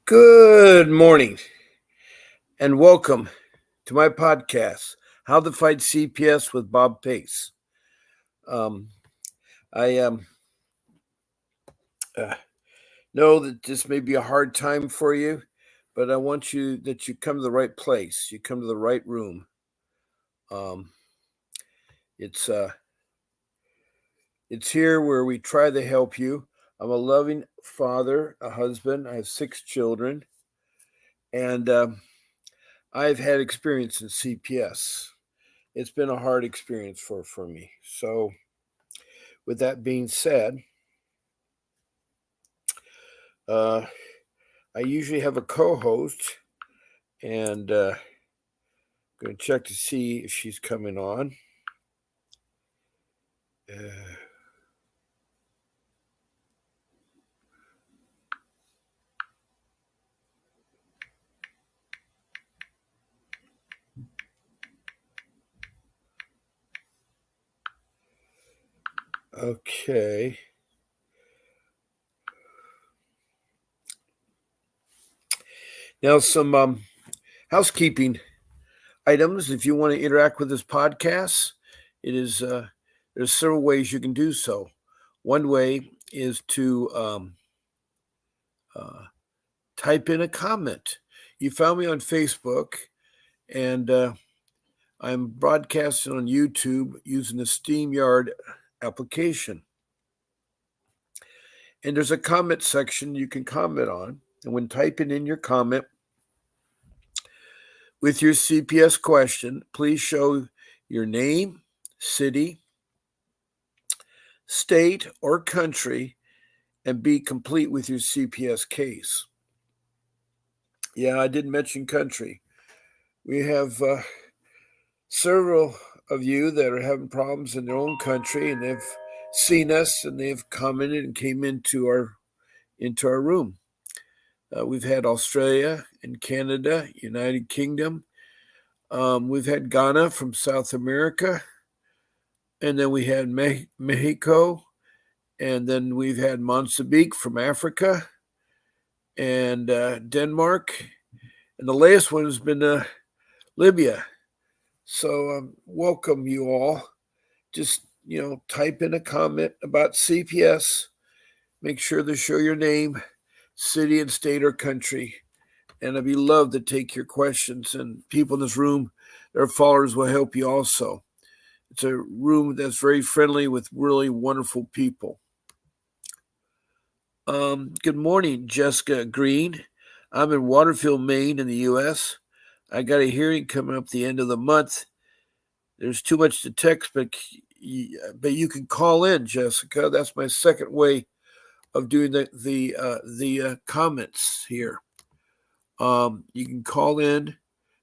Good morning and welcome to my podcast, How to Fight CPS with Bob Pace. Um, I uh, know that this may be a hard time for you, but I want you come to the right place. You come to the right room. Um, it's it's here where we try to help you. I'm a loving father, a husband. I have 6 children, and I've had experience in CPS. It's been a hard experience for me. So, with that being said, I usually have a co-host, and I'm going to check to see if she's coming on. Okay. Now, some housekeeping items. If you want to interact with this podcast, there's several ways you can do so. One way is to type in a comment. You found me on Facebook, and I'm broadcasting on YouTube using the StreamYard application. And there's a comment section you can comment on. And when typing in your comment with your CPS question, please show your name, city, state, or country, and be complete with your CPS case. Yeah, I didn't mention country. We have several of you that are having problems in their own country, and they've seen us and they've commented and came into our room. We've had Australia and Canada, United Kingdom. We've had Ghana from South America, and then we had Mexico, and then we've had Mozambique from Africa, and Denmark, and the latest one has been Libya. So welcome you all. Just type in a comment about CPS. Make sure to show your name, city, and state or country. And I'd be love to take your questions. And people in this room, their followers will help you also. It's a room that's very friendly with really wonderful people. Good morning, Jessica Green. I'm in Waterfield, Maine in the U.S. I got a hearing coming up the end of the month. There's too much to text, but you can call in, Jessica. That's my second way of doing the comments here. You can call in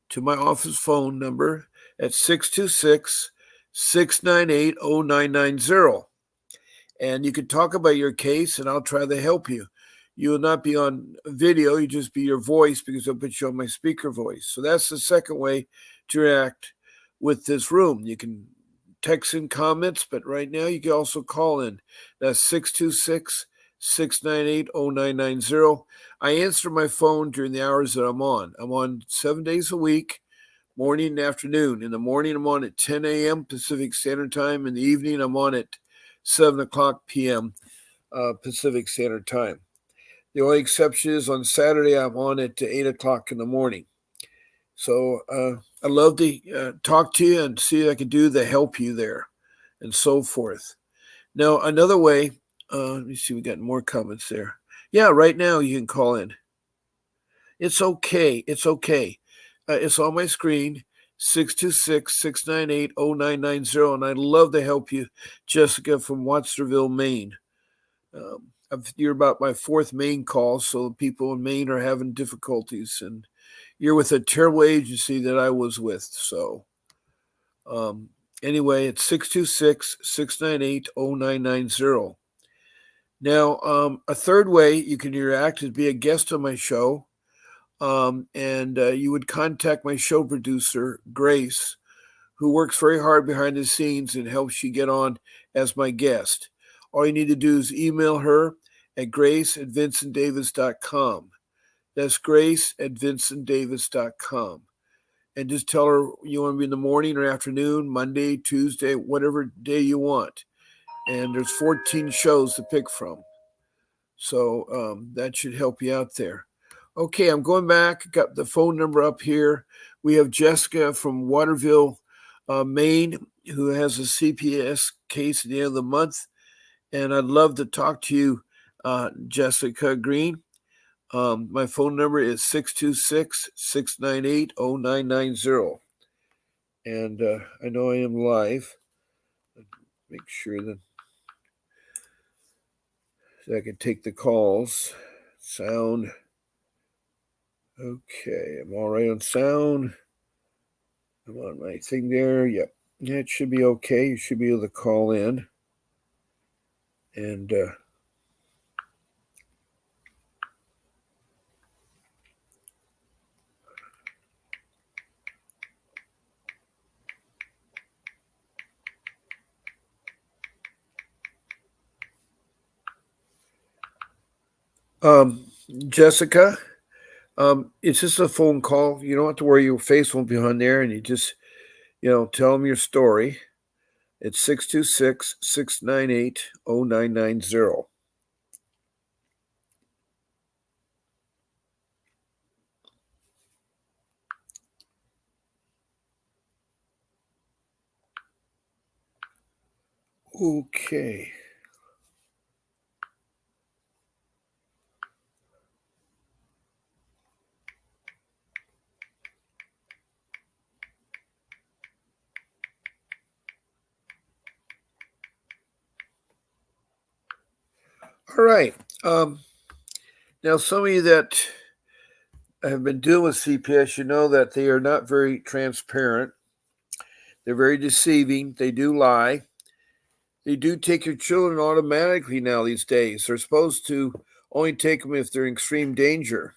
to my office phone number at 626-698-0990. And you can talk about your case, and I'll try to help you. You will not be on video. You just be your voice because I'll put you on my speaker voice. So that's the second way to interact with this room. You can text in comments, but right now you can also call in. That's 626-698-0990. I answer my phone during the hours that I'm on. I'm on 7 days a week, morning and afternoon. In the morning, I'm on at 10 a.m. Pacific Standard Time. In the evening, I'm on at 7 o'clock p.m. Pacific Standard Time. The only exception is on Saturday, I'm on at 8 o'clock in the morning. So I'd love to talk to you and see what I can do to help you there and so forth. Now, another way, let me see, we got more comments there. Yeah, right now you can call in. It's okay. It's okay. It's on my screen, 626-698-0990, and I'd love to help you, Jessica from Watsonville, Maine. You're about my fourth Maine call, so people in Maine are having difficulties, and you're with a terrible agency that I was with. So anyway, it's 626-698-0990. Now, a third way you can interact is be a guest on my show. And you would contact my show producer, Grace, who works very hard behind the scenes and helps you get on as my guest. All you need to do is email her at grace@vincentdavis.com. That's grace@vincentdavis.com. And just tell her you want to be in the morning or afternoon, Monday, Tuesday, whatever day you want. And there's 14 shows to pick from. So that should help you out there. Okay, I'm going back. Got the phone number up here. We have Jessica from Waterville, Maine, who has a CPS case at the end of the month. And I'd love to talk to you, Jessica Green. My phone number is 626-698-0990. And I know I am live. Make sure that I can take the calls. Sound. Okay, I'm all right on sound. I'm on my thing there. Yep. Yeah, it should be okay. You should be able to call in. And Jessica, it's just a phone call. You don't have to worry. Your face won't be on there. And you just, tell them your story. It's 626-698-0990. Okay. All right. Now, some of you that have been dealing with CPS, you know that they are not very transparent. They're very deceiving. They do lie. They do take your children automatically now these days. They're supposed to only take them if they're in extreme danger.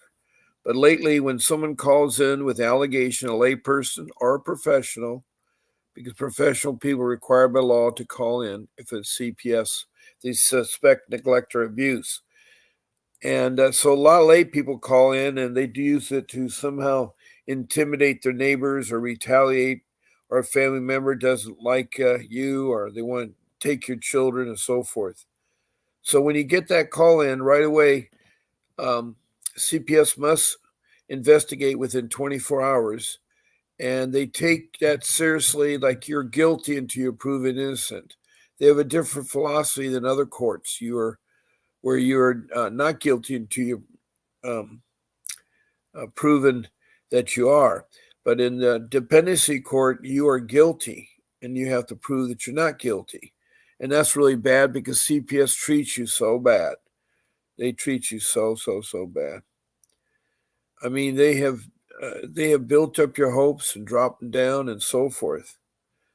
But lately, when someone calls in with allegation, a layperson or a professional, because professional people are required by law to call in if it's CPS, they suspect neglect or abuse. And so a lot of lay people call in and they do use it to somehow intimidate their neighbors or retaliate, or a family member doesn't like you, or they want to take your children and so forth. So when you get that call in right away, CPS must investigate within 24 hours. And they take that seriously, like you're guilty until you're proven innocent. They have a different philosophy than other courts. Where you're not guilty until you're proven that you are. But in the dependency court, you are guilty, and you have to prove that you're not guilty. And that's really bad because CPS treats you so bad. They treat you so bad. I mean, they have built up your hopes and dropped them down and so forth.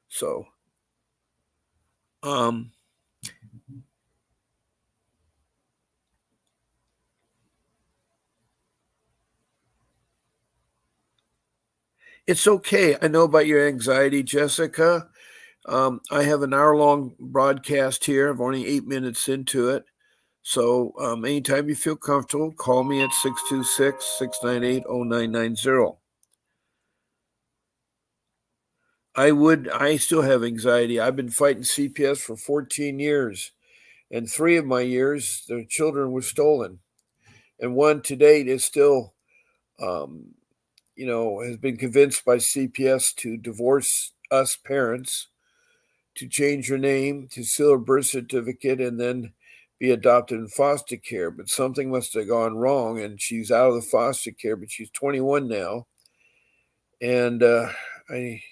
So, it's okay. I know about your anxiety, Jessica. I have an hour-long broadcast here. I'm only 8 minutes into it. So anytime you feel comfortable, call me at 626-698-0990. I still have anxiety. I've been fighting CPS for 14 years, and 3 of my years, their children were stolen. And one to date is still, has been convinced by CPS to divorce us parents, to change her name, to seal her birth certificate, and then be adopted in foster care. But something must have gone wrong, and she's out of the foster care, but she's 21 now. And it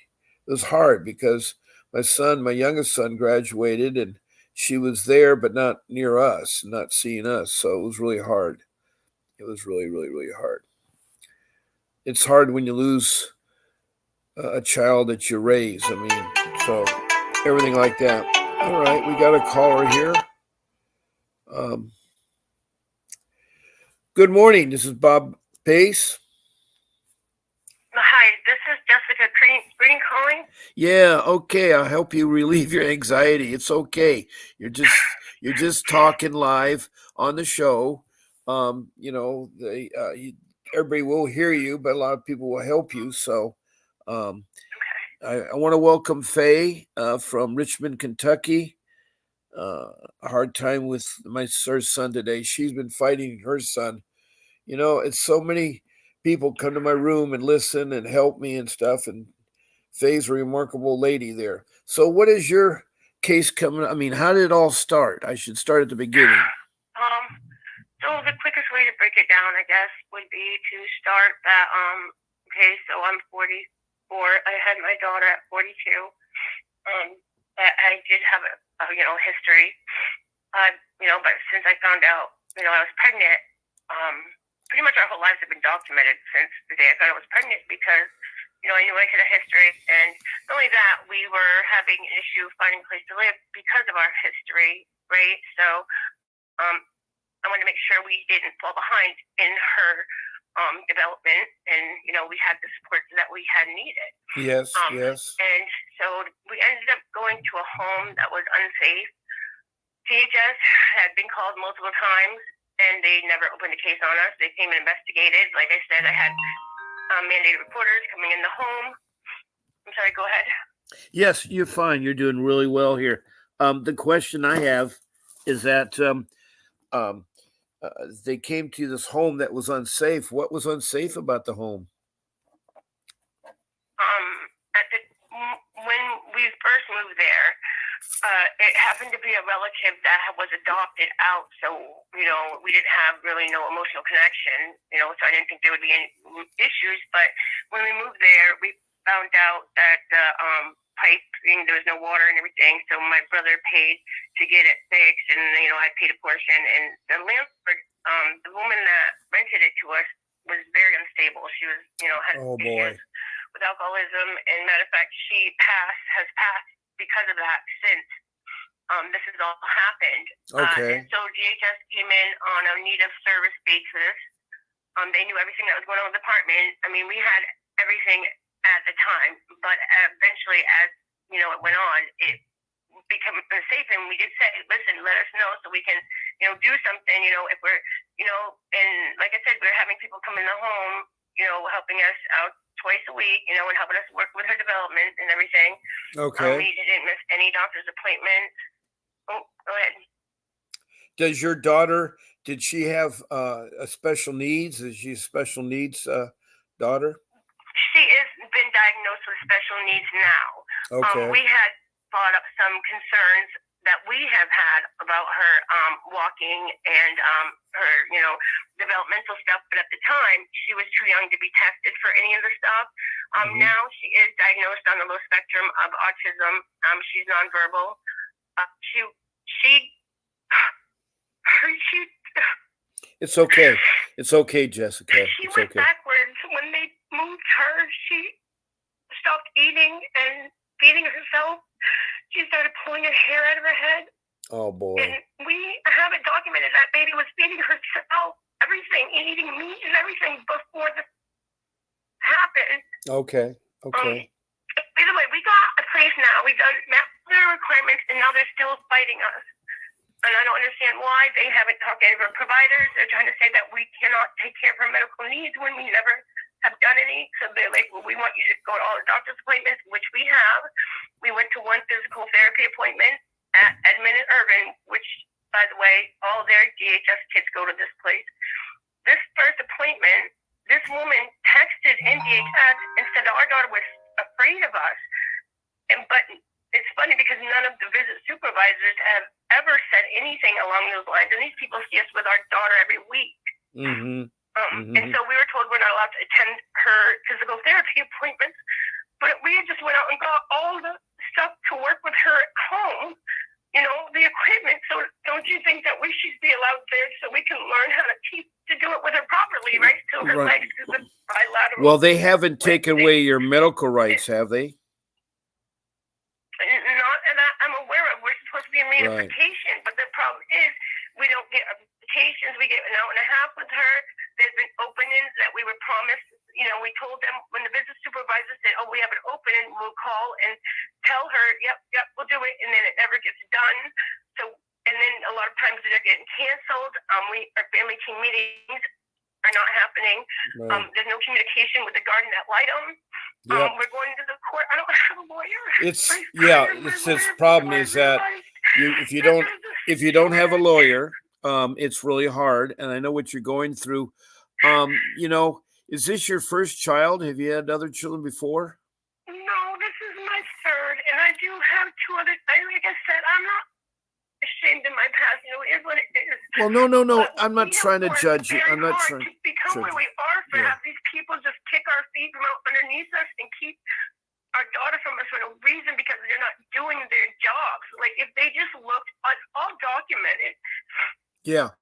was hard because my youngest son graduated, and she was there, but not near us, not seeing us. So it was really hard. It was really, really, really hard. It's hard when you lose a child that you raise. I mean, so everything like that. All right, we got a caller here. Good morning. This is Bob Pace. Hi, this is Jessica Green calling. Yeah, okay. I'll help you relieve your anxiety. It's okay. You're just talking live on the show. everybody will hear you, but a lot of people will help you. So um, Okay. I want to welcome Faye from Richmond, Kentucky. A hard time with her son today. She's been fighting her son. It's so many people come to my room and listen and help me and stuff. And Faye's a remarkable lady there. So, what is your case coming? I mean, how did it all start? I should start at the beginning. So the quickest way to break it down, I guess, would be to start that. Okay, so I'm 44. I had my daughter at 42. But I did have a history. But since I found out, I was pregnant, pretty much our whole lives have been documented since the day I found I was pregnant because, I knew I had a history. And not only that, we were having an issue finding a place to live because of our history, right? So I wanted to make sure we didn't fall behind in her development, and we had the support that we had needed. Yes, yes. And so we ended up going to a home that was unsafe. CHS had been called multiple times, and they never opened a case on us. They came and investigated. Like I said, I had mandated reporters coming in the home. I'm sorry, go ahead. Yes, you're fine. You're doing really well here. The question I have is that they came to this home that was unsafe. What was unsafe about the home? When we first moved there, it happened to be a relative that was adopted out, so we didn't have really no emotional connection, so I didn't think there would be any issues. But when we moved there, we found out that the piping, there was no water and everything, so my brother paid to get it fixed, and I paid a portion. And the landlord, the woman that rented it to us, was very unstable. She was, had issues with alcoholism, and matter of fact, she has passed because of that since this has all happened. Okay. And so DHS came in on a need of service basis. They knew everything that was going on with the apartment. I mean, we had everything at the time, but eventually, as it went on, it became unsafe, and we did say, listen, let us know so we can, do something, if we're, and like I said, we're having people come in the home, helping us out twice a week, and helping us work with her development and everything. Okay. We didn't miss any doctor's appointments. Oh, go ahead. Does your daughter, did she have special needs? Is she a special needs daughter? She has been diagnosed with special needs now. Okay. We had brought up some concerns that we have had about her walking and her, developmental stuff. But at the time, she was too young to be tested for any of the stuff. Now she is diagnosed on the low spectrum of autism. She's nonverbal. It's okay. It's okay, Jessica. She it's went okay. backwards when they moved her. She stopped eating and feeding herself. She started pulling her hair out of her head. Oh, boy. And we have it documented that baby was feeding herself everything, eating meat and everything before this happened. Okay. By the way, we got a place now. We met their requirements, and now they're still fighting us. And I don't understand why. They haven't talked to any of our providers. They're trying to say that we cannot take care of her medical needs when we never have done any. So they're like, well, we want you to go to all the doctor's appointments, which we have. We went to one physical therapy appointment at Edmond and Irvin, which, by the way, all their DHS kids go to this place. This first appointment, this woman texted in DHS and said that our daughter was afraid of us. But it's funny because none of the visit supervisors have ever said anything along those lines. And these people see us with our daughter every week. And so we were told we're not allowed to attend her physical therapy appointments. But we just went out and got all the stuff to work with her at home, the equipment. So don't you think that we should be allowed there so we can learn how to do it with her properly, right? So her legs could bilateral. Well, they haven't taken away your medical rights, have they? Not that I'm aware of. We're supposed to be in reunification, but the problem is we don't get applications. We get an hour and a half with her. There's been openings that we were promised. We told them when the business supervisor said, "Oh, we have an opening," we'll call and tell her, "Yep, we'll do it," and then it never gets done. So, and then a lot of times they're getting canceled. Our family team meetings are not happening. Right. There's no communication with the guardian ad litem. Yep. We're going to the court. I don't have a lawyer. It's this problem is that if you don't have a lawyer, it's really hard. And I know what you're going through. Is this your first child? Have you had other children before? No, this is my third, and I do have two other. Like I said, I'm not ashamed of my past. It is what it is. Well, no. But I'm not trying to judge you. I'm not trying to become where we are. Have these people just kick our feet from underneath us and keep our daughter from us for no reason because they're not doing their jobs. Like if they just looked, it's all documented. Yeah.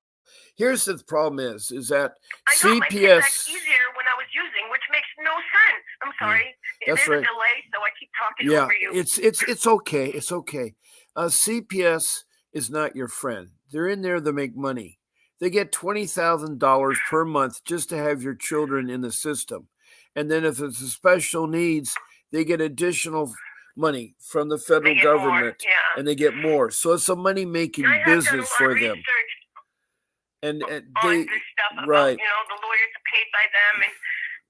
Here's the problem is that I got my CPS easier when I was using, which makes no sense. I'm sorry. That's There's right. a delay, so I keep talking over you. It's okay. It's okay. CPS is not your friend. They're in there to make money. They get $20,000 per month just to have your children in the system. And then if it's a special needs, they get additional money from the federal government and they get more. So it's a money-making business for them. And they this stuff about, the lawyers are paid by them and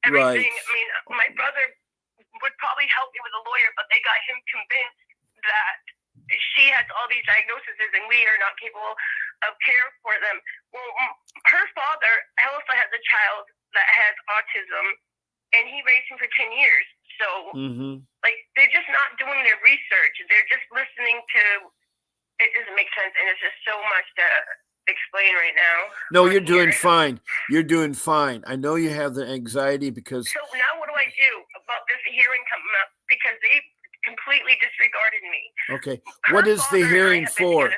everything. Right. I mean, my brother would probably help me with a lawyer, but they got him convinced that she has all these diagnoses and we are not capable of care for them. Well, her father also has a child that has autism, and he raised him for 10 years. So, they're just not doing their research. They're just listening to, it doesn't make sense, and it's just so much to explain right now. No, you're doing fine. You're doing fine. I know you have the anxiety because... So now what do I do about this hearing coming up? Because they completely disregarded me. Okay. What is the hearing for? 15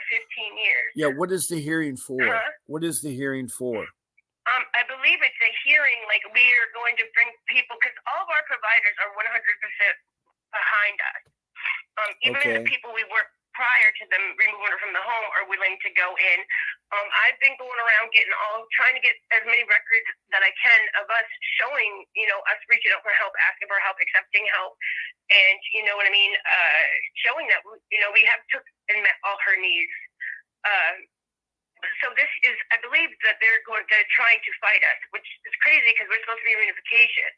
years. Yeah, what is the hearing for? What is the hearing for? I believe it's a hearing, like we are going to bring people, because all of our providers are 100% behind us. Even the people we work prior to them removing her from the home are willing to go in. I've been going around trying to get as many records that I can of us showing, us reaching out for help, asking for help, accepting help. And, you know what I mean? Showing that, we have took and met all her needs. So this is, I believe that they're trying to fight us, which is crazy because we're supposed to be reunification.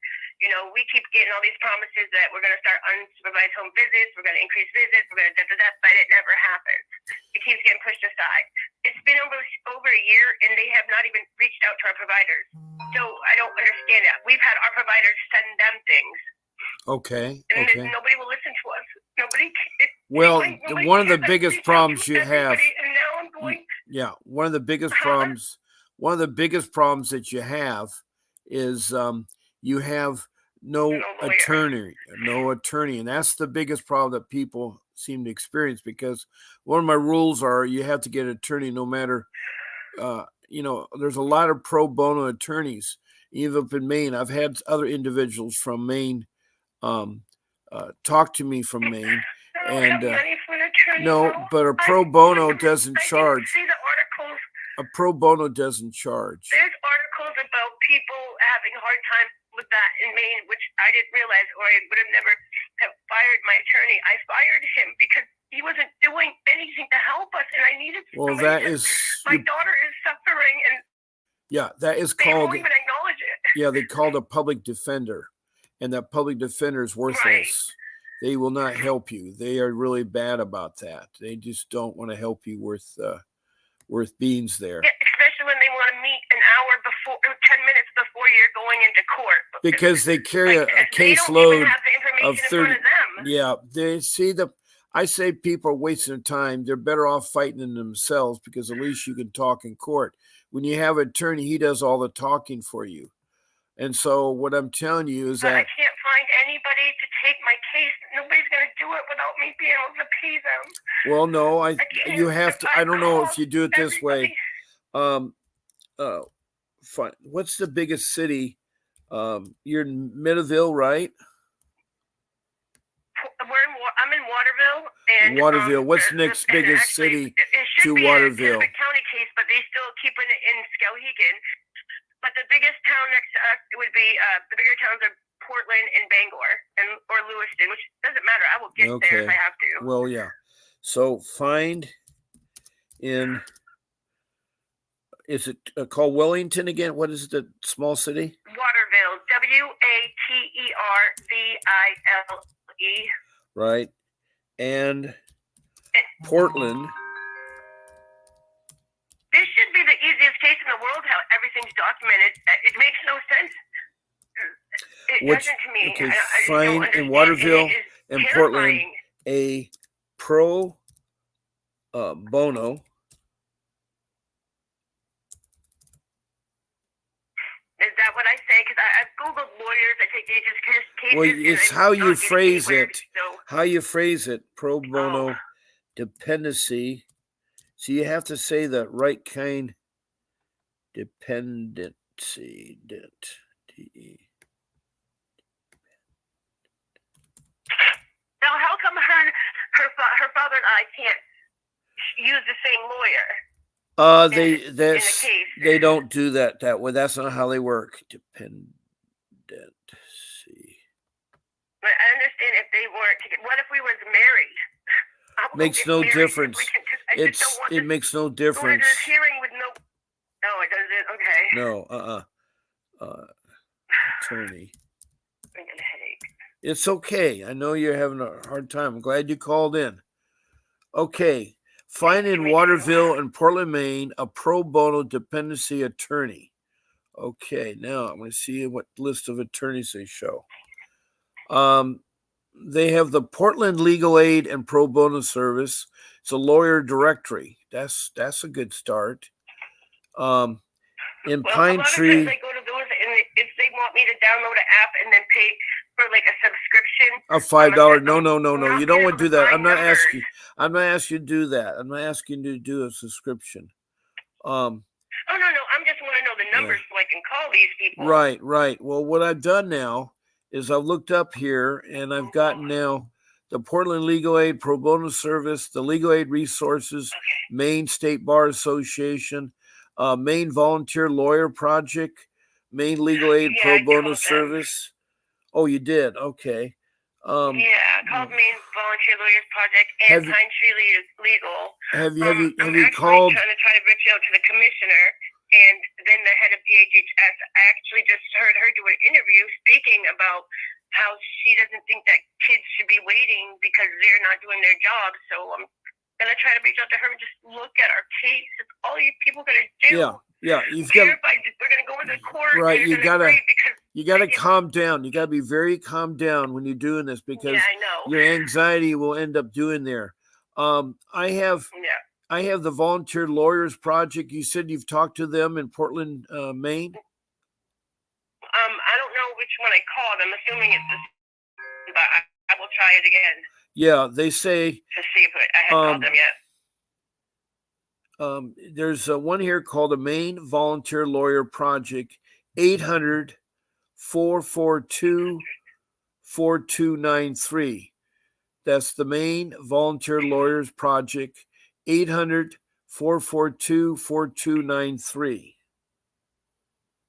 We keep getting all these promises that we're going to start unsupervised home visits, we're going to increase visits, we're going to but it never happens. It keeps getting pushed aside. It's been almost over a year, and they have not even reached out to our providers. So I don't understand that. We've had our providers send them things. Okay. And nobody will listen to us. Nobody. One of the biggest problems you have. And now I'm going. Yeah, one of the biggest problems. One of the biggest problems that you have is you have no attorney, and that's the biggest problem that people seem to experience. Because one of my rules are you have to get an attorney, no matter. There's a lot of pro bono attorneys, even up in Maine. I've had other individuals from Maine talk to me from Maine, and but a pro bono doesn't charge. See the articles. A pro bono doesn't charge. There's articles about people having a hard time with that in Maine, which I didn't realize, or I would have never have fired my attorney. I fired him because he wasn't doing anything to help us, and I needed. Well, that is my daughter is suffering, and that is they called. They won't even acknowledge it. Yeah, they called a public defender, and that public defender is worthless. Right. They will not help you. They are really bad about that. They just don't want to help you worth beans there. Yeah, especially when they want to meet an hour before, 10 minutes before you're going into court. Because they carry a caseload of 30. Yeah, I say people are wasting their time. They're better off fighting in themselves because at least you can talk in court. When you have an attorney, he does all the talking for you. And so what I'm telling you is that I can't find anybody to take my case. Nobody's going to do it without me being able to pay them. Well, no, you have to. I don't know if you do it this way. Fine. What's the biggest city? You're in Meadville, right? I'm in Waterville. And, Waterville. What's the next biggest city to Waterville? It's a county case, but they still keeping it in Skowhegan. But the biggest town next to us would be the bigger towns are Portland and Bangor or Lewiston, which doesn't matter. I will get there if I have to. Well, yeah. So find in is it called Wellington again? What is the small city? Waterville, Waterville. Right. And Portland. This should be the easiest case in the world, how everything's documented. It makes no sense. It doesn't to me. Okay, I fine don't in Waterville and Portland terrifying. a pro bono. Is that what I say? Because I've Googled lawyers. I take cases. Well, it's how you phrase it. So. How you phrase it. Pro bono dependency. So you have to say the right kind. Dependency. Now, how come her father and I can't use the same lawyer? They don't do that way. That's not how they work. Dependency. I understand if they weren't together. What if we was married? Makes no difference. It makes no difference. This hearing with no. No, it doesn't. Okay. No. Attorney. I'm getting a headache. It's okay. I know you're having a hard time. I'm glad you called in. Okay. Find in Waterville and Portland, Maine, a pro bono dependency attorney. Okay. Now I'm going to see what list of attorneys they show. They have the Portland Legal Aid and Pro Bono Service. It's a lawyer directory. That's a good start. In Pine Tree. I go to those, and if they want me to download an app and then pay for like a subscription of $5. No. You don't want to do that. I'm not asking you to do that. I'm not asking you to do a subscription. No. I'm just want to know the numbers so I can call these people. Right. Well, what I've done now is I've looked up here and I've gotten now the Portland Legal Aid Pro Bono Service, the Legal Aid Resources, Maine State Bar Association, Maine Volunteer Lawyer Project, Maine Legal Aid Pro Bono Service. Oh, you did? Okay. Called Maine Volunteer Lawyers Project and Pine Tree Legal. Have you called? I'm trying to reach out to the commissioner and then the head of DHHS. I actually just heard her do an interview speaking about how she doesn't think that kids should be waiting because they're not doing their job. So I'm gonna try to reach out to her and just look at our case. It's all you people gonna do. Yeah. We're gonna go into court. Right. You gotta calm down. You gotta be very calm down when you're doing this because your anxiety will end up doing there. I have the Volunteer Lawyers Project. You said you've talked to them in Portland, Maine. I don't know which one I called. I'm assuming it's this, but I will try it again. Yeah, they say to see if I haven't called them yet. There's one here called the Maine Volunteer Lawyer Project, 800-442-4293. That's the Maine Volunteer Lawyers Project, 800-442-4293.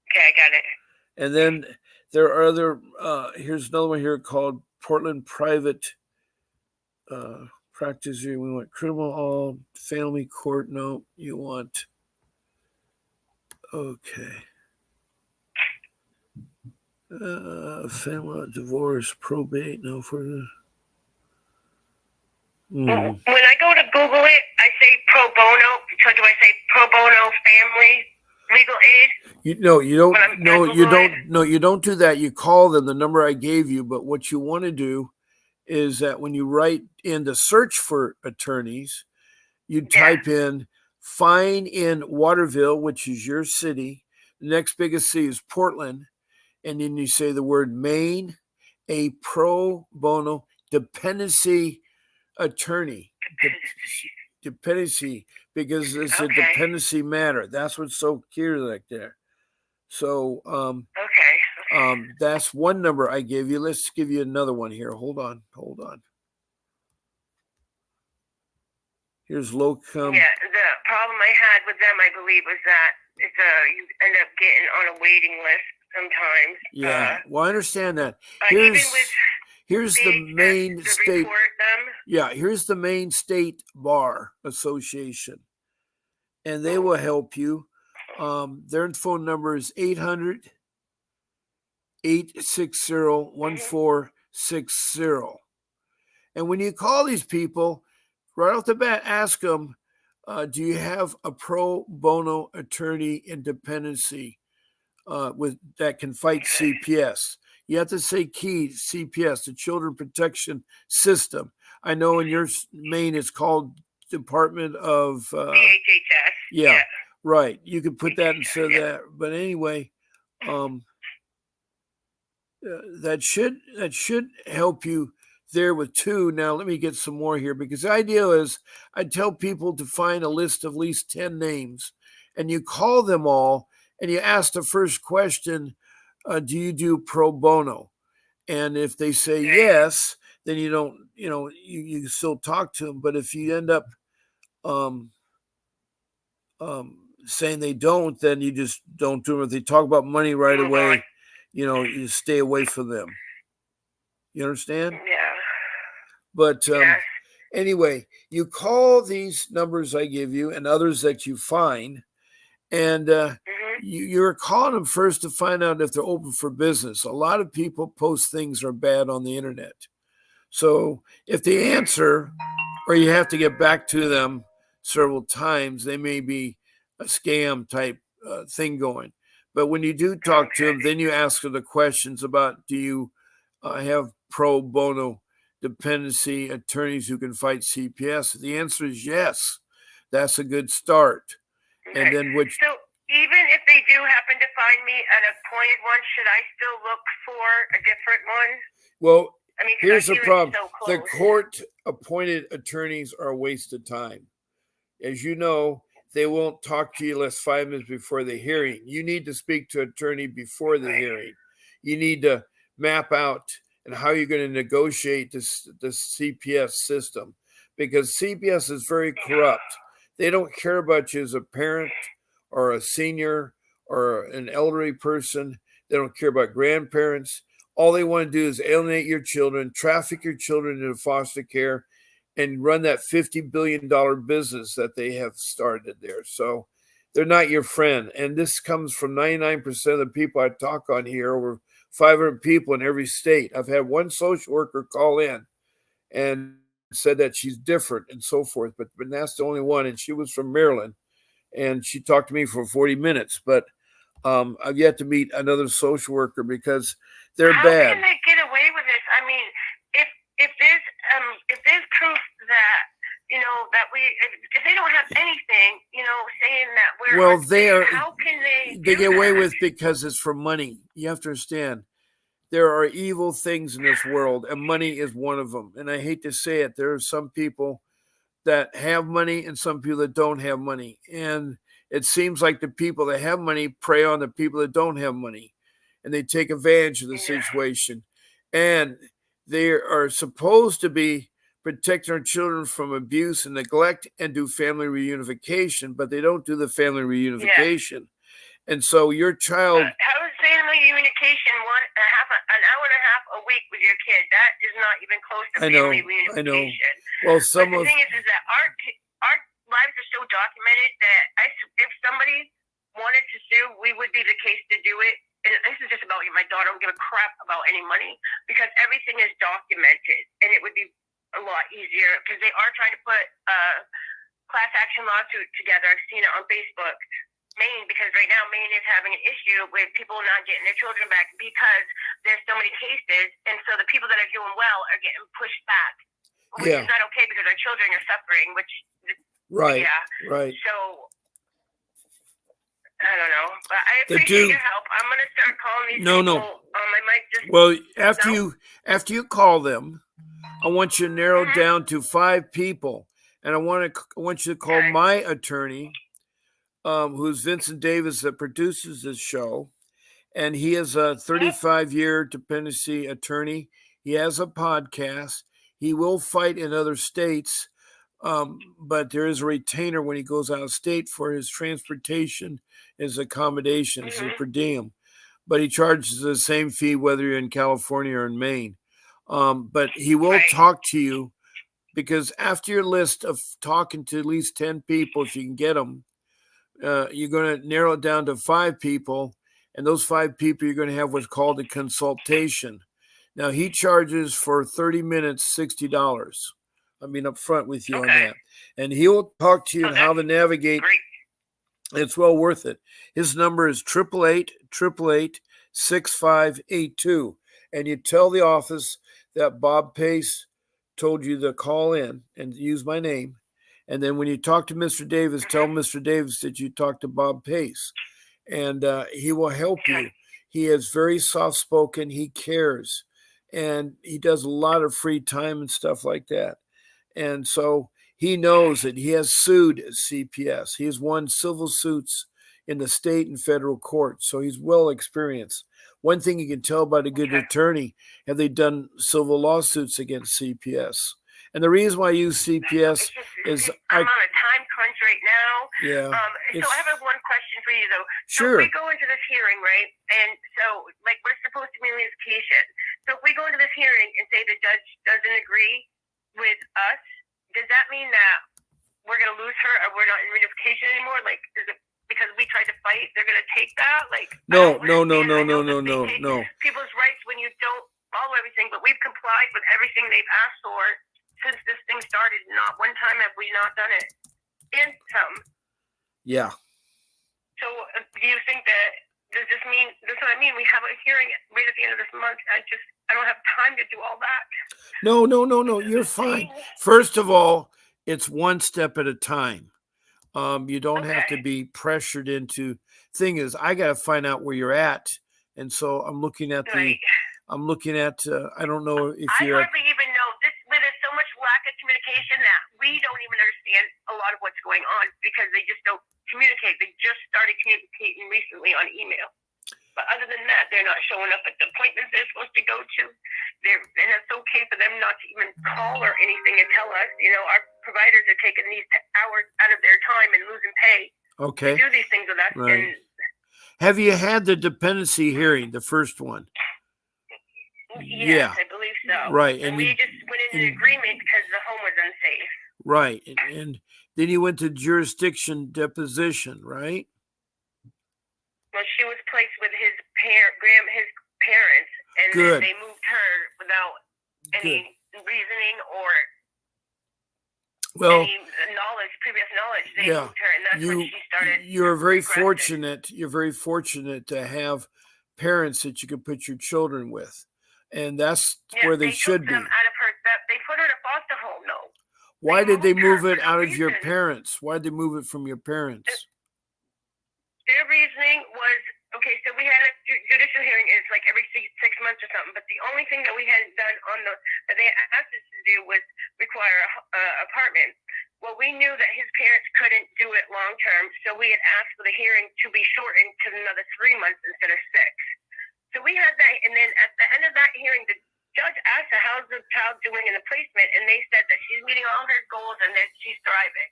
Okay, I got it. And then there are other, here's another one here called Portland Private Practice. We want criminal all, family court. No, you want, okay. Family divorce, probate, no further. When I go to Google it, I say pro bono. So do I say pro bono family legal aid? You don't do that. You call them the number I gave you, but what you want to do is that when you write in the search for attorneys, you type in find in Waterville, which is your city. The next biggest city is Portland. And then you say the word Maine, a pro bono dependency attorney. Dependency, because it's a dependency matter. That's what's so clear like there. So that's one number I gave you. Let's give you another one here. Hold on. Here's locum. Yeah, the problem I had with them, I believe, was that it's you end up getting on a waiting list sometimes. Yeah, well, I understand that. Here's the Maine State. Here's the Maine State Bar Association, and they will help you. Their phone number is 800-860-1460. And when you call these people, right off the bat, ask them, do you have a pro bono attorney in dependency with that can fight CPS? You have to say key CPS, the Children Protection System. I know in your Maine it's called Department of DHHS. Yeah, right. You can put that instead of that. But anyway, that should help you there with two. Now let me get some more here, because the idea is I tell people to find a list of at least 10 names, and you call them all and you ask the first question, do you do pro bono? And if they say yes, then you don't, you still talk to them. But if you end up saying they don't, then you just don't do them. If they talk about money right away, you stay away from them. You understand? Yeah. But anyway, you call these numbers I give you and others that you find, and you're calling them first to find out if they're open for business. A lot of people post things are bad on the internet. So if they answer, or you have to get back to them several times, they may be a scam type thing going. But when you do talk to them, then you ask them the questions about, do you have pro bono dependency attorneys who can fight CPS? The answer is yes. That's a good start. Okay. And then so even if they do happen to find me an appointed one, should I still look for a different one? Well, here's the problem. So the court-appointed attorneys are a waste of time. As you know, they won't talk to you less 5 minutes before the hearing. You need to speak to an attorney before the hearing. You need to map out and how you're going to negotiate the CPS system, because CPS is very corrupt. They don't care about you as a parent or a senior or an elderly person. They don't care about grandparents. All they want to do is alienate your children, traffic your children into foster care, and run that $50 billion business that they have started there. So they're not your friend. And this comes from 99% of the people I talk on here, over 500 people in every state. I've had one social worker call in and said that she's different and so forth, but that's the only one. And she was from Maryland, and she talked to me for 40 minutes. But I've yet to meet another social worker because they're bad. How can they get away with this? I mean, if there's proof that that if they don't have anything, saying that we're how can they get away with, because it's for money. You have to understand, there are evil things in this world, and money is one of them. And I hate to say it, there are some people that have money and some people that don't have money. And it seems like the people that have money prey on the people that don't have money, and they take advantage of the situation. And they are supposed to be protecting our children from abuse and neglect and do family reunification, but they don't do the family reunification. And so your child... how is family reunification an hour and a half a week with your kid? That is not even close to family reunification. I know. Well, the thing is that our lives are so documented that if somebody wanted to sue, we would be the case to do it. And this is just about my daughter. I don't give a crap about any money, because everything is documented, and it would be a lot easier, because they are trying to put a class action lawsuit together. I've seen it on Facebook. Maine, because right now Maine is having an issue with people not getting their children back because there's so many cases, and so the people that are doing well are getting pushed back, which is not okay, because our children are suffering. Right. So I don't know, but I appreciate your help. I'm gonna start calling these people. I might just. Well, after you call them, I want you to narrow down to 5 people, and I want you to call my attorney, who's Vincent Davis, that produces this show, and he is a 35-year dependency attorney. He has a podcast. He will fight in other states, but there is a retainer when he goes out of state for his transportation, his accommodations, his per diem. But he charges the same fee whether you're in California or in Maine. But he will talk to you, because after your list of talking to at least 10 people, if you can get them, you're going to narrow it down to 5 people, and those 5 people you're going to have what's called a consultation. Now he charges for 30 minutes $60. I mean, up front with you on that, and he will talk to you on how to navigate. Great. It's well worth it. His number is 888-888-6582, and you tell the office that Bob Pace told you to call in and use my name. And then when you talk to Mr. Davis, tell Mr. Davis that you talked to Bob Pace, and he will help you. He is very soft-spoken. He cares, and he does a lot of free time and stuff like that. And so he knows that he has sued CPS. He has won civil suits in the state and federal courts, so he's well experienced. One thing you can tell about a good attorney, have they done civil lawsuits against CPS? And the reason why I use CPS is I'm on a time crunch right now. Yeah. So I have one question for you though. Sure. So if we go into this hearing, right? And so like we're supposed to be in litigation. So if we go into this hearing and say the judge doesn't agree with us, does that mean that we're going to lose her or we're not in reunification anymore? Like, is it because we tried to fight, they're going to take that? Like, No. People's rights when you don't follow everything, but we've complied with everything they've asked for since this thing started. Not one time have we not done it. And some. Yeah. So do you think that, does this mean, that's what I mean, we have a hearing right at the end of this month. I don't have time to do all that. No. You're fine. First of all, it's one step at a time. You don't have to be pressured into. Thing is, I got to find out where you're at, and so I'm looking at I don't know if you're. I hardly even know this. There's so much lack of communication that we don't even understand a lot of what's going on because they just don't communicate. They just started communicating recently on email. But other than that, they're not showing up at the appointments they're supposed to go to. And it's okay for them not to even call or anything and tell us. You know, our providers are taking these hours out of their time and losing pay to do these things with us. Right. Have you had the dependency hearing, the first one? Yes, I believe so. Right. And we just went into an agreement because the home was unsafe. Right. And then you went to jurisdiction deposition, right? Well, she was placed with his parents, and then they moved her without any reasoning or any previous knowledge. They moved her, and that's when she started. You're very fortunate. You're very fortunate to have parents that you can put your children with, and that's where they should be. Out of her, they put her in a foster home. No. Why did they move it out of your parents? Why did they move it from your parents? Their reasoning was, okay, so we had a judicial hearing, it's like every 6 months or something, but the only thing that we hadn't done that they asked us to do was require an apartment. Well, we knew that his parents couldn't do it long term, so we had asked for the hearing to be shortened to another 3 months instead of 6. So we had that, and then at the end of that hearing, the judge asked her, how's the child doing in the placement, and they said that she's meeting all her goals and that she's thriving.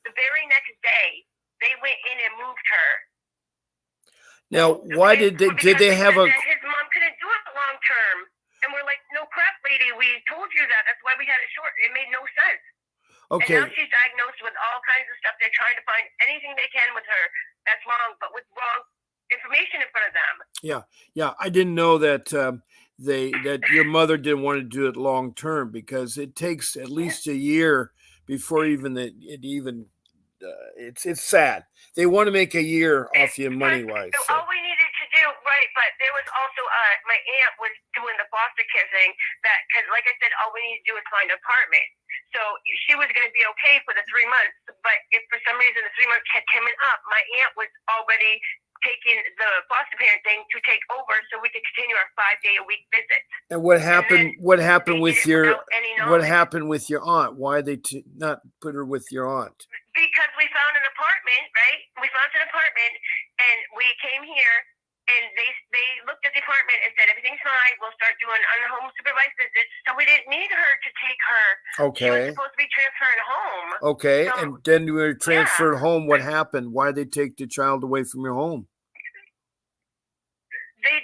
The very next day, they went in and moved her. Now, why did they have a? His mom couldn't do it long term, and we're like, no crap, lady. We told you that. That's why we had it short. It made no sense. Okay. And now she's diagnosed with all kinds of stuff. They're trying to find anything they can with her that's wrong, but with wrong information in front of them. Yeah. I didn't know that that your mother didn't want to do it long term because it takes at least a year before it's sad. They want to make a year off you money wise. So all we needed to do, right? But there was also my aunt was doing the foster care thing. That because, like I said, all we need to do is find an apartment. So she was going to be okay for the 3 months. But if for some reason the 3 months had coming up, my aunt was already taking the foster parent thing to take over, so we could continue our 5-day-a-week visits. And what happened? What happened with your? What happened with your aunt? Why they not put her with your aunt? Because we found an apartment, right? We found an apartment, and we came here, and they looked at the apartment and said, everything's fine. We'll start doing home supervised visits. So we didn't need her to take her. Okay. She was supposed to be transferred home. Okay, so, and then you were transferred home. What happened? Why did they take the child away from your home? They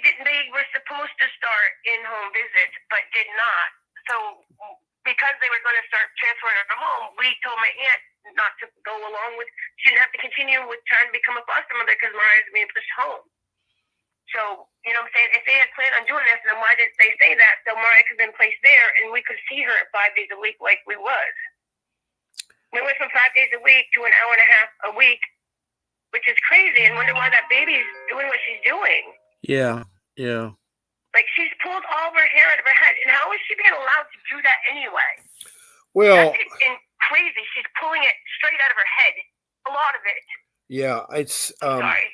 were supposed to start in-home visits, but did not. So because they were going to start transferring her home, we told my aunt, not to go along with. She didn't have to continue with trying to become a foster mother because Mariah's being pushed home. So, you know what I'm saying? If they had planned on doing this, then why did they say that? So Mariah could have been placed there and we could see her 5 days a week like we was. We went from 5 days a week to an hour and a half a week, which is crazy, and wonder why that baby's doing what she's doing. Yeah. Like, she's pulled all of her hair out of her head, and how is she being allowed to do that anyway? Well, that's crazy. She's pulling it straight out of her head. A lot of it. Yeah, it's Sorry,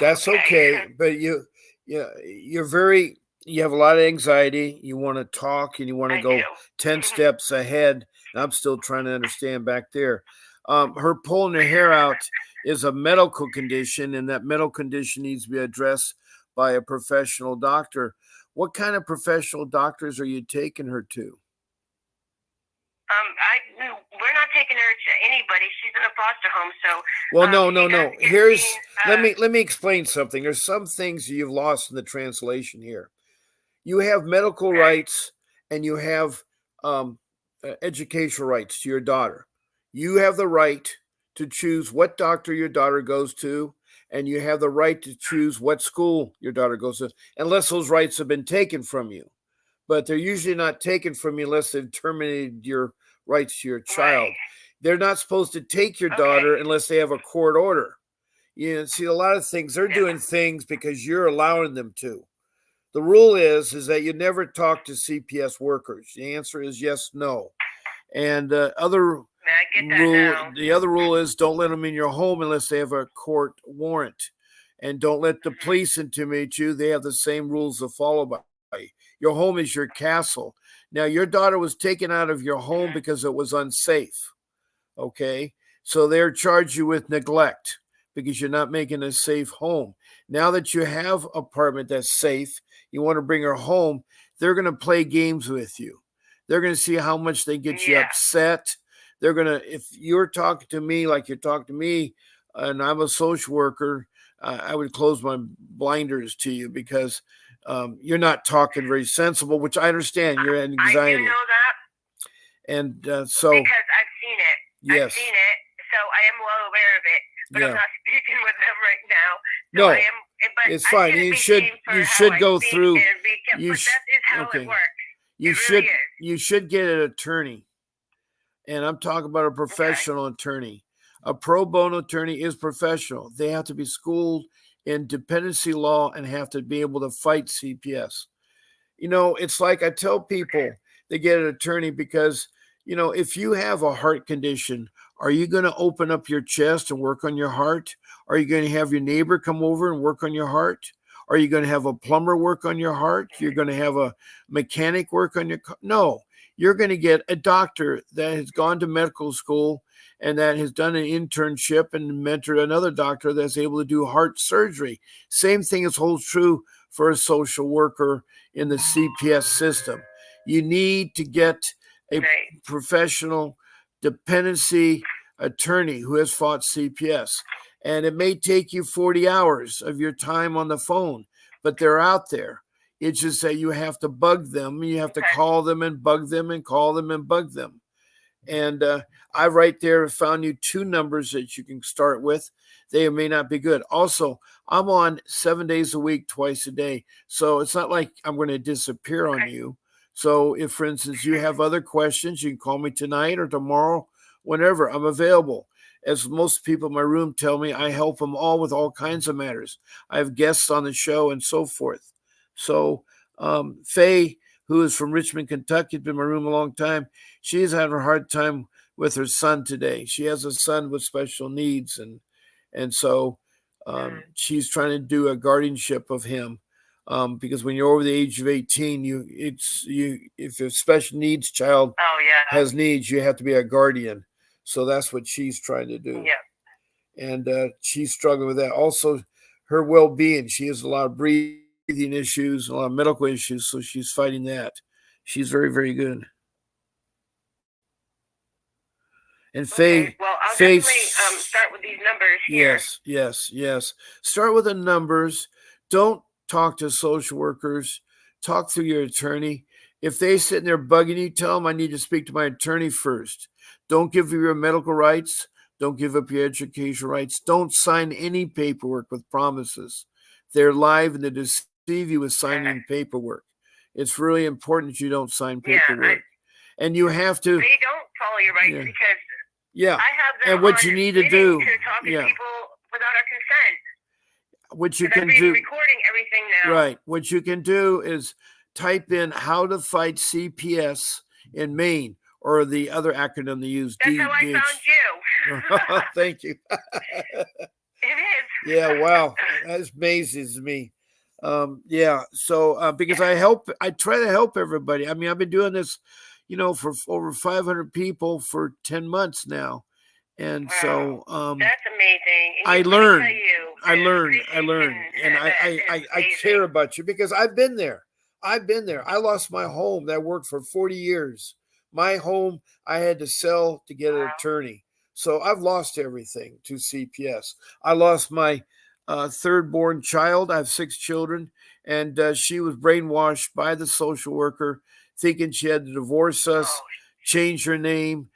that's okay. But you have a lot of anxiety. You want to talk and you want to go 10 steps ahead. And I'm still trying to understand back there. Her pulling her hair out is a medical condition, and that medical condition needs to be addressed by a professional doctor. What kind of professional doctors are you taking her to? We're not taking her to anybody. She's in a foster home, so. Well, no. Here's let me explain something. There's some things you've lost in the translation here. You have medical rights, and you have educational rights to your daughter. You have the right to choose what doctor your daughter goes to, and you have the right to choose what school your daughter goes to, unless those rights have been taken from you. But they're usually not taken from you unless they've terminated your rights to your child. Right. They're not supposed to take your daughter unless they have a court order. You know, see, a lot of things, they're doing things because you're allowing them to. The rule is that you never talk to CPS workers. The answer is yes, no. And the other rule is don't let them in your home unless they have a court warrant. And don't let the police intimidate you. They have the same rules to follow by. Your home is your castle. Now, your daughter was taken out of your home because it was unsafe. Okay? So they're charged you with neglect because you're not making a safe home. Now that you have an apartment that's safe, you want to bring her home, they're going to play games with you. They're going to see how much they get you upset. They're going to, if you're talking to me like you're talking to me, and I'm a social worker, I would close my blinders to you because you're not talking very sensible, which I understand. You're in anxiety. I do know that. And so. Because I've seen it. Yes. I've seen it, so I am well aware of it. But I'm not speaking with them right now. So no, it's fine. You should go through. But that is how it works. You should get an attorney, and I'm talking about a professional attorney. A pro bono attorney is professional. They have to be schooled in dependency law and have to be able to fight CPS. You know, it's like I tell people they get an attorney because, you know, if you have a heart condition, are you going to open up your chest and work on your heart? Are you going to have your neighbor come over and work on your heart? Are you going to have a plumber work on your heart? You're going to have a mechanic work on your car? No, you're going to get a doctor that has gone to medical school and that has done an internship and mentored another doctor that's able to do heart surgery. Same thing holds true for a social worker in the CPS system. You need to get a professional dependency attorney who has fought CPS. And it may take you 40 hours of your time on the phone, but they're out there. It's just that you have to bug them. You have to call them and bug them and call them and bug them. And I right there found you 2 numbers that you can start with. They may not be good. Also, I'm on 7 days a week, twice a day. So it's not like I'm going to disappear on you. So if, for instance, you have other questions, you can call me tonight or tomorrow, whenever. I'm available. As most people in my room tell me, I help them all with all kinds of matters. I have guests on the show and so forth. So Faye, who is from Richmond, Kentucky, has been in my room a long time. She's having a hard time with her son today. She has a son with special needs, and so she's trying to do a guardianship of him because when you're over the age of 18, if a special needs child has needs, you have to be a guardian. So that's what she's trying to do. Yeah. And she's struggling with that. Also, her well-being. She has a lot of breathing issues, a lot of medical issues, so she's fighting that. She's very, very good. And Faye, well, I'll definitely start with these numbers here. Yes. Start with the numbers. Don't talk to social workers. Talk through your attorney. If they sit in there bugging you, tell them I need to speak to my attorney first. Don't give up your medical rights. Don't give up your education rights. Don't sign any paperwork with promises. They're live and they deceive you with signing paperwork. It's really important that you don't sign paperwork. And you have to. They don't follow your rights because yeah. I have them and what on you need to do. to talk to people without our consent. What you can do. Recording everything now. Right. What you can do is type in how to fight CPS in Maine, or the other acronym they use. That's how I found you. Thank you. It is. Yeah. Wow. That amazes me. So because I try to help everybody. I mean, I've been doing this, for over 500 people for 10 months now. And so that's amazing. And I learned, and I care about you because I've been there. I lost my home that I worked for 40 years. My home I had to sell to get an attorney. So I've lost everything to CPS. I lost my third born child. I have 6 children, and she was brainwashed by the social worker, thinking she had to divorce us, change her name,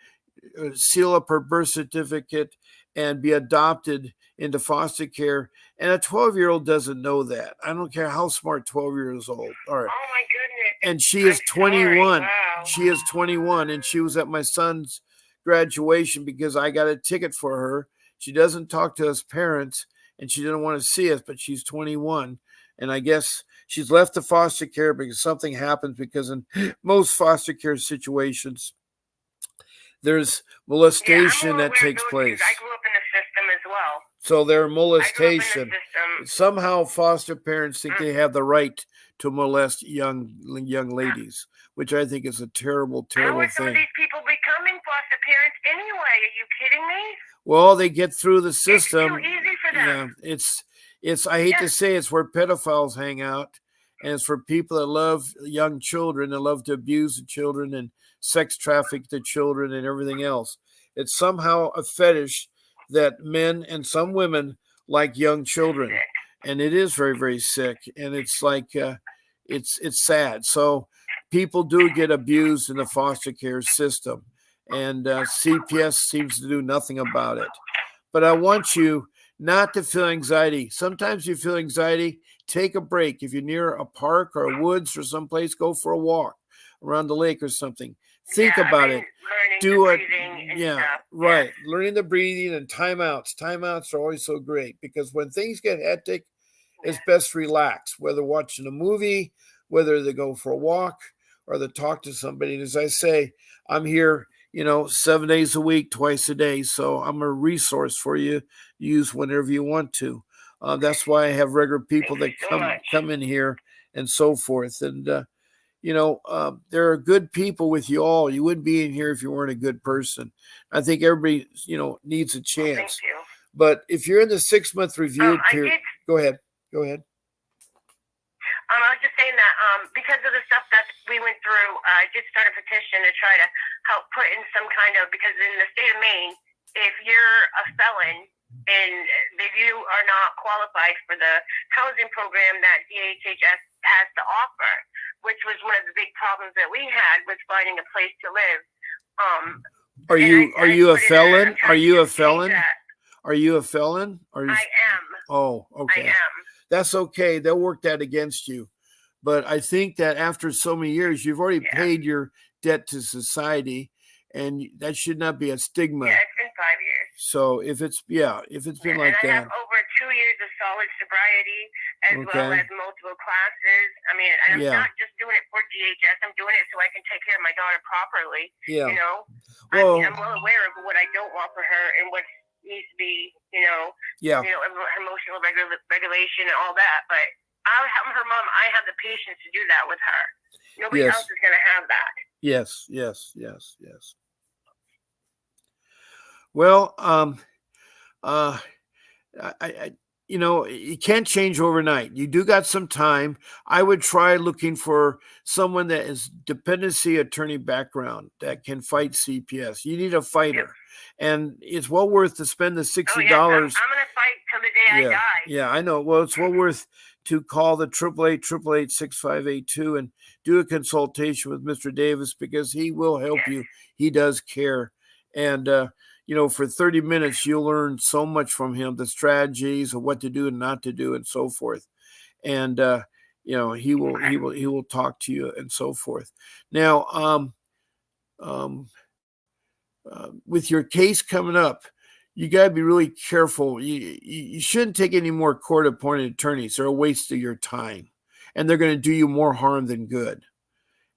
seal up her birth certificate, and be adopted into foster care. And a 12-year-old doesn't know that. I don't care how smart 12 years old are. Oh my goodness. And she is 21. Wow. She is 21, and she was at my son's graduation because I got a ticket for her. She doesn't talk to us parents, and she didn't want to see us, but she's 21. And I guess she's left the foster care because something happens, because in most foster care situations, there's molestation that takes place. I grew up in the system as well. So there's molestation. Somehow foster parents think they have the right to molest young ladies, which I think is a terrible thing. How are some of these people becoming foster parents anyway? Are you kidding me? Well, they get through the system. It's too easy for them. Yeah, it's I hate to say it's where pedophiles hang out, and it's for people that love young children and love to abuse the children and sex traffic the children and everything else. It's somehow a fetish that men and some women like young children, and it is very, very sick. And it's like it's sad. So people do get abused in the foster care system, and CPS seems to do nothing about it. But I want you not to feel anxiety. Sometimes you feel anxiety, take a break. If you're near a park or a woods or someplace, go for a walk around the lake or something. Think about it. Do it. Right. Learning the breathing and timeouts. Timeouts are always so great, because when things get hectic, it's best to relax, whether watching a movie, whether they go for a walk, or they talk to somebody. And as I say, I'm here, 7 days a week, twice a day. So I'm a resource for you to use whenever you want to. That's why I have regular people that come in here and so forth. And, there are good people with you all. You wouldn't be in here if you weren't a good person. I think everybody, needs a chance. Thank you. But if you're in the 6-month review period, go ahead. I was just saying that because of the stuff that we went through, I did start a petition to try to help put in some kind of, because in the state of Maine, if you're a felon and if you are not qualified for the housing program that DHHS has to offer, which was one of the big problems that we had, was finding a place to live. Are you a felon? Are you a felon? Are you a felon? I am. Oh, okay. I am. That's okay. They'll work that against you. But I think that after so many years, you've already paid your debt to society, and that should not be a stigma. Yeah, it's been 5 years. So if it's been like that. I have over 2 years of solid sobriety, as well as multiple classes. I mean, and I'm not just doing it for DHS. I'm doing it so I can take care of my daughter properly. Yeah. Well, I'm well aware of what I don't want for her and what needs to be, emotional regulation and all that. But I'm her mom. I have the patience to do that with her. Nobody else is going to have that. Yes. Well, you can't change overnight. You do got some time. I would try looking for someone that is dependency attorney background that can fight CPS. You need a fighter. And it's well worth to spend the $60. I'm going to fight till the day I die. Yeah, I know. Well, it's well worth to call the 888-888-6582 and do a consultation with Mr. Davis, because he will help you. He does care. And, for 30 minutes, you'll learn so much from him, the strategies of what to do and not to do and so forth. And, he will talk to you and so forth. Now, um, with your case coming up, you got to be really careful. You shouldn't take any more court-appointed attorneys. They're a waste of your time, and they're going to do you more harm than good.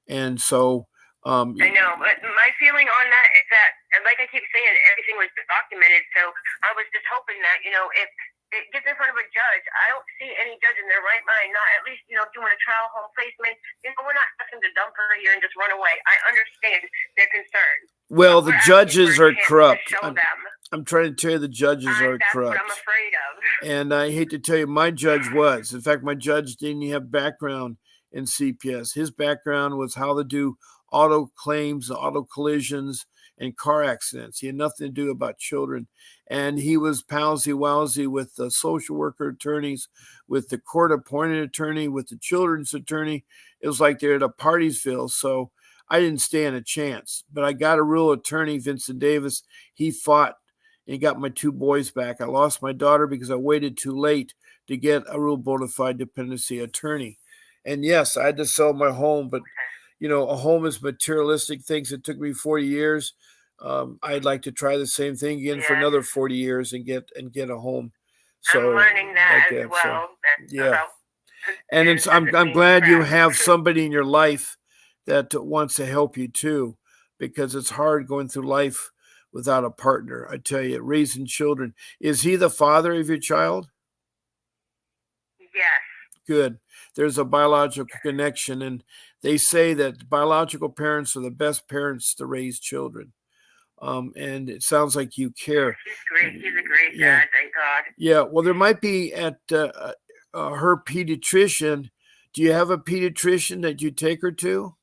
And so, I know, but my feeling on that is that, and like I keep saying, everything was documented. So I was just hoping that, if it gets in front of a judge, I don't see any judge in their right mind, not at least, doing a trial home placement. We're not asking to dump her here and just run away. I understand their concerns. Well, the judges are corrupt. Show them. I'm trying to tell you, the judges are corrupt. That's what I'm afraid of. And I hate to tell you, my judge was. In fact, my judge didn't have background in CPS. His background was how to do auto claims, auto collisions, and car accidents. He had nothing to do about children. And he was palsy-wowsy with the social worker attorneys, with the court-appointed attorney, with the children's attorney. It was like they're at a Partysville. So I didn't stand a chance. But I got a real attorney, Vincent Davis. He fought and he got my 2 boys back. I lost my daughter because I waited too late to get a real bona fide dependency attorney. And yes, I had to sell my home, but a home is materialistic things. It took me 40 years. I'd like to try the same thing again for another 40 years and get a home. So I'm learning that as well. Yeah. And I'm glad you have somebody in your life that wants to help you too, because it's hard going through life without a partner. I tell you, raising children. Is he the father of your child? Yes. Good. There's a biological connection, and they say that biological parents are the best parents to raise children. And it sounds like you care. He's great. He's a great dad, thank God. Yeah. Well, there might be at her pediatrician. Do you have a pediatrician that you take her to?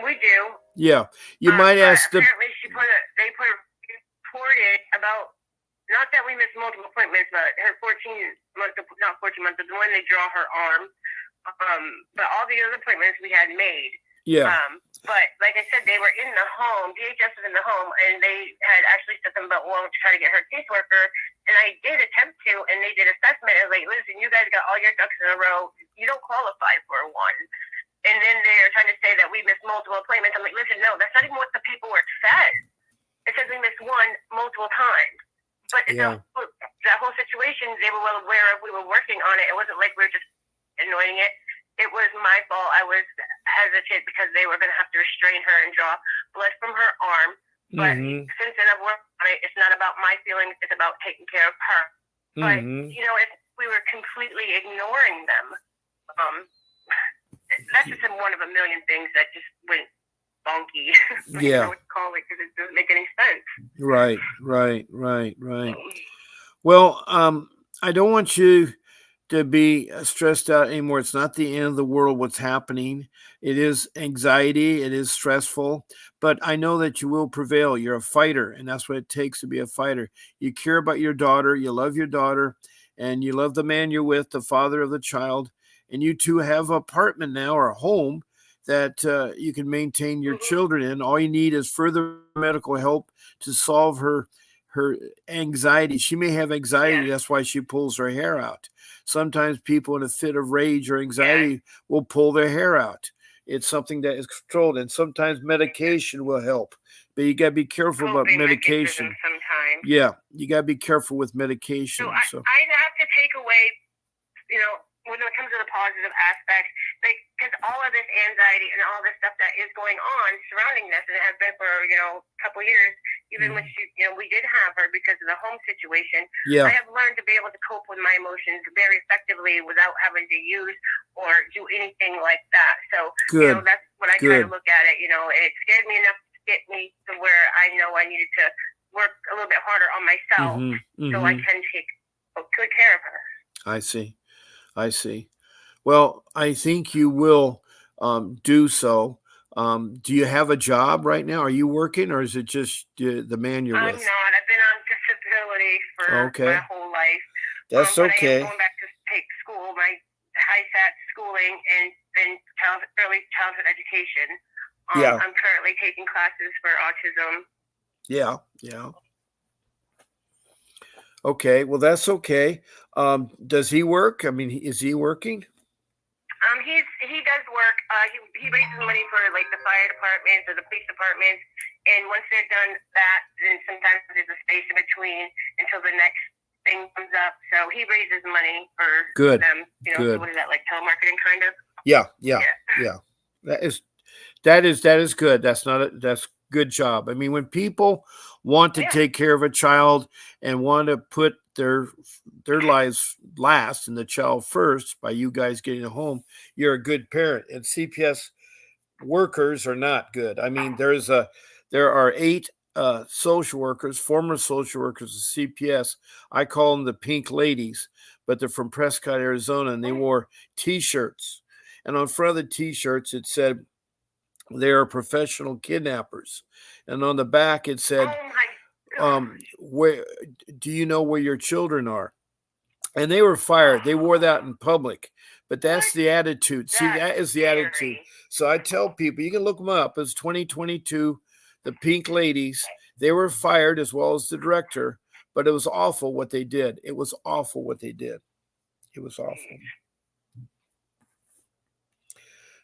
We do. Yeah. You might ask them. Apparently, they reported about, not that we missed multiple appointments, but her 14 months, but the one they draw her arm. But all the other appointments we had made. Yeah. But like I said, they were in the home. DHS was in the home, and they had actually said something about wanting to try to get her caseworker. And I did attempt to, and they did assessment. I was like, listen, you guys got all your ducks in a row. You don't qualify for one. And then they're trying to say that we missed multiple appointments. I'm like, listen, no, that's not even what the paperwork says. It says we missed one multiple times. But that whole situation, they were well aware of. We were working on it. It wasn't like we were just annoying it. It was my fault. I was hesitant because they were going to have to restrain her and draw blood from her arm. But since then I've worked on it, it's not about my feelings. It's about taking care of her. But, if we were completely ignoring them, that's just one of a million things that just went bonky. Yeah. I would call it, because it doesn't make any sense. Right. Well, I don't want you to be stressed out anymore. It's not the end of the world what's happening. It is anxiety. It is stressful. But I know that you will prevail. You're a fighter, and that's what it takes to be a fighter. You care about your daughter. You love your daughter, and you love the man you're with, the father of the child. And you two have an apartment now, or a home, that you can maintain your children in. All you need is further medical help to solve her anxiety. She may have anxiety. That's why she pulls her hair out. Sometimes people in a fit of rage or anxiety will pull their hair out. It's something that is controlled, and sometimes medication will help. But you got to be careful about medication. Sometimes. Yeah, you got to be careful with medication. So I have to take away, when it comes to the positive aspects, because all of this anxiety and all this stuff that is going on surrounding this, and it has been for a couple years, even when we did have her because of the home situation. Yeah. I have learned to be able to cope with my emotions very effectively without having to use or do anything like that. So that's what I try to look at it. It scared me enough to get me to where I know I needed to work a little bit harder on myself so I can take good care of her. I see. Well, I think you will do so. Do you have a job right now? Are you working, or is it just the man you're with? I'm not. I've been on disability for my whole life. That's okay. I am going back to take school, my high-SAT schooling, and then early childhood education. Yeah. I'm currently taking classes for autism. Yeah. Yeah. Okay. Well, that's okay. Does he work? I mean, is he working? He does work. He raises money for like the fire departments or the police departments, and once they're done that, then sometimes there's a space in between until the next thing comes up. So he raises money for Good. them. You know, Good. so what is that, like telemarketing kind of? Yeah. Yeah. Yeah. That is good. That's good job. I mean, when people want to take care of a child and want to put their lives last and the child first by you guys getting a home, you're a good parent. And CPS workers are not good. I mean, there are 8 social workers, former social workers of CPS. I call them the Pink Ladies, but they're from Prescott, Arizona, and they wore T-shirts. And on front of the T-shirts, it said, "They are professional kidnappers," and on the back it said, "Where do you know where your children are?" And they were fired. They wore that in public. But that's the attitude. See, that is the attitude. So I tell people, you can look them up. It's 2022, the Pink Ladies. They were fired as well as the director, but it was awful what they did. It was awful what they did. It was awful.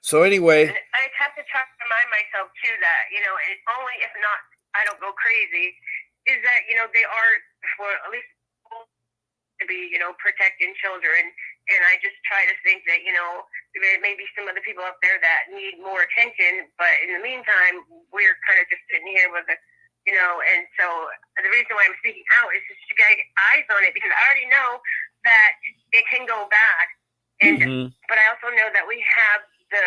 So anyway, I have to try to remind myself too that, you know, it only if not I don't go crazy, is that, you know, they are for at least to be, you know, protecting children. And I just try to think that, you know, there may be some other people out there that need more attention, but in the meantime, we're kind of just sitting here with a, you know, and so the reason why I'm speaking out is just to get eyes on it, because I already know that it can go bad. And but I also know that we have the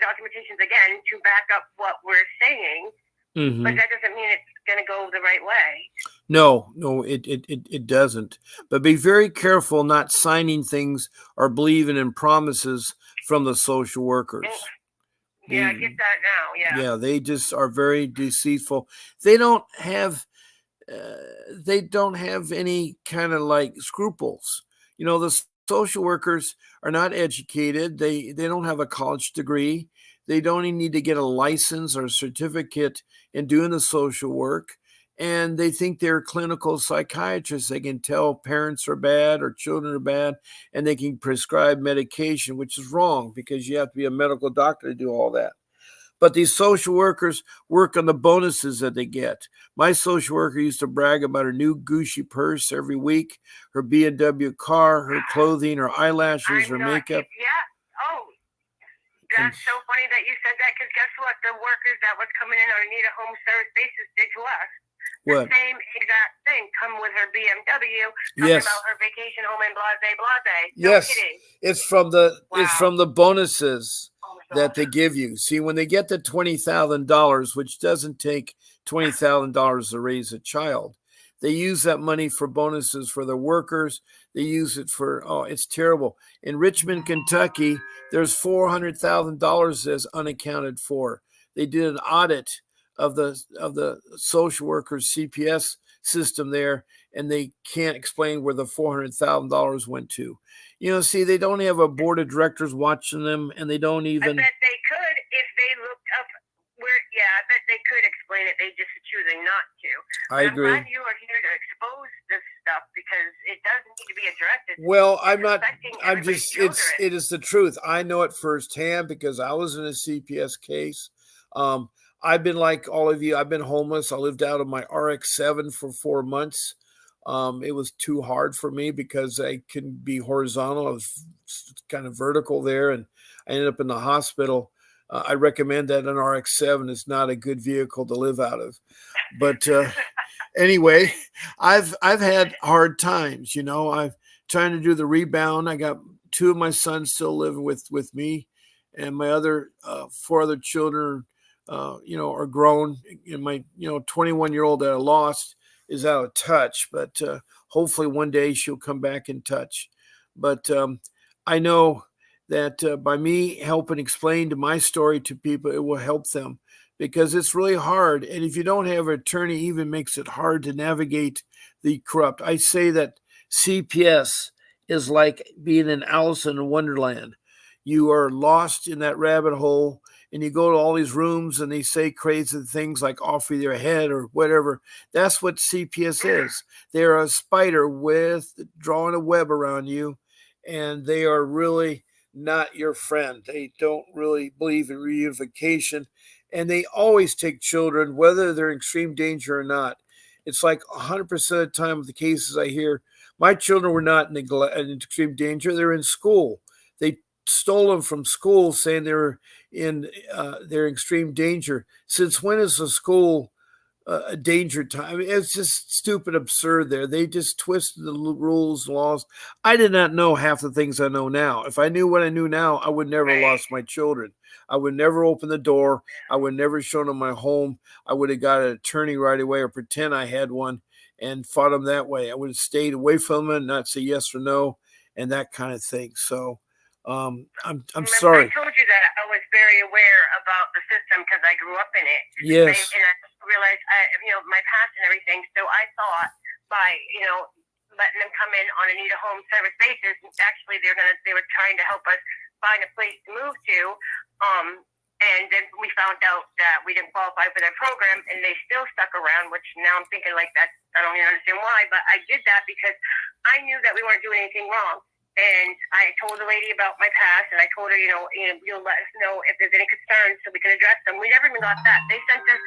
documentations again to back up what we're saying, but that doesn't mean it's going to go the right way. No, it doesn't. But be very careful not signing things or believing in promises from the social workers. Yeah, I get that now. Yeah. Yeah, they just are very deceitful. They don't have any kind of like scruples. You know, the social workers are not educated. They don't have a college degree. They don't even need to get a license or a certificate in doing the social work. And they think they're clinical psychiatrists. They can tell parents are bad or children are bad, and they can prescribe medication, which is wrong because you have to be a medical doctor to do all that. But these social workers work on the bonuses that they get. My social worker used to brag about her new Gucci purse every week, her B&W car, her clothing, her eyelashes, her makeup. Yeah. Oh, that's so funny that you said that, because guess what? The workers that was coming in on a need a home service basis did to us. The same exact thing. Come with her BMW, talking about her vacation home and blase blase. No kidding. It's from the bonuses that they give you. See, when they get the $20,000, which doesn't take $20,000 to raise a child, they use that money for bonuses for the workers. They use it for, it's terrible. In Richmond, Kentucky, there's $400,000 that's unaccounted for. They did an audit of the social workers CPS system there, and they can't explain where the $400,000 went to. You know, see, they don't have a board of directors watching them, and they don't even. I bet they could if they looked up where. Yeah, I bet they could explain it. They just are choosing not to. I agree. I'm glad you are here to expose this stuff, because it does need to be addressed. Well, I'm not. I'm just. It is the truth. I know it firsthand because I was in a CPS case. I've been like all of you. I've been homeless. I lived out of my RX-7 for 4 months. It was too hard for me because I couldn't be horizontal. I was kind of vertical there, and I ended up in the hospital. I recommend that an RX-7 is not a good vehicle to live out of. But anyway, I've had hard times. You know, I'm trying to do the rebound. I got 2 of my sons still living with me, and my other 4 other children. Are grown, and my 21-year-old that I lost is out of touch, but hopefully one day she'll come back in touch. But I know that by me helping explain to my story to people, it will help them, because it's really hard. And if you don't have an attorney, it even makes it hard to navigate the corrupt. I say that CPS is like being in Alice in Wonderland. You are lost in that rabbit hole, and you go to all these rooms and they say crazy things like off with your head or whatever. That's what CPS is. They're a spider with drawing a web around you, and they are really not your friend. They don't really believe in reunification, and they always take children, whether they're in extreme danger or not. It's like 100% of the time of the cases I hear, my children were not in extreme danger. They're in school. They stole them from school, saying they're in extreme danger. Since when is a school a danger time? I mean, it's just stupid, absurd. They just twisted the rules, laws. I did not know half the things I know now. If I knew what I knew now, I would never have lost my children. I would never open the door. I would never show them my home. I would have got an attorney right away or pretend I had one and fought them that way. I would have stayed away from them and not say yes or no and that kind of thing. So I'm sorry. I told you that I was very aware about the system because I grew up in it. Yes. And I realized, my past and everything. So I thought by, letting them come in on a need a home service basis, actually they were trying to help us find a place to move to. And then we found out that we didn't qualify for that program, and they still stuck around, which now I'm thinking like that. I don't even understand why, but I did that because I knew that we weren't doing anything wrong. And I told the lady about my past, and I told her, you'll let us know if there's any concerns so we can address them. We never even got that. They sent us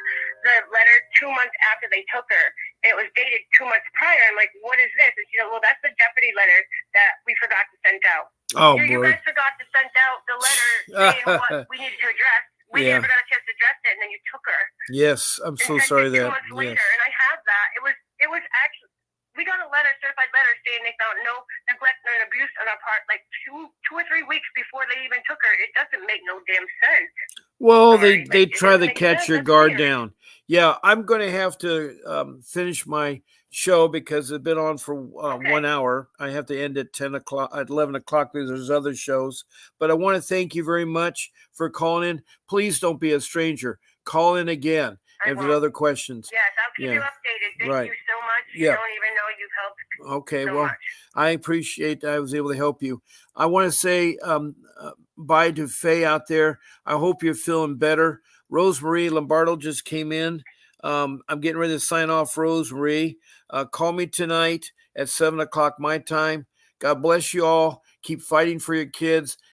the letter 2 months after they took her. And it was dated 2 months prior. I'm like, what is this? And she said, well, that's the jeopardy letter that we forgot to send out. Oh, you guys forgot to send out the letter saying what we needed to address. We never got a chance to address it, and then you took her. Yes, I'm so sorry that. 2 months later, and I have that. It was actually, we got a certified letter saying they found no neglect and abuse on our part, like two or 3 weeks before they even took her. It doesn't make no damn sense. Well, they try to catch your guard down. Yeah, I'm going to have to finish my show because it's been on for 1 hour. I have to end at 10 o'clock, at 11 o'clock because there's other shows. But I want to thank you very much for calling in. Please don't be a stranger. Call in again if there's other questions. Yes, I'll keep you updated. Thank you so much. You don't even know you've helped. Okay, so well, much. I appreciate that I was able to help you. I want to say bye to Faye out there. I hope you're feeling better. Rosemarie Lombardo just came in. I'm getting ready to sign off, Rosemarie. Call me tonight at 7 o'clock my time. God bless you all. Keep fighting for your kids.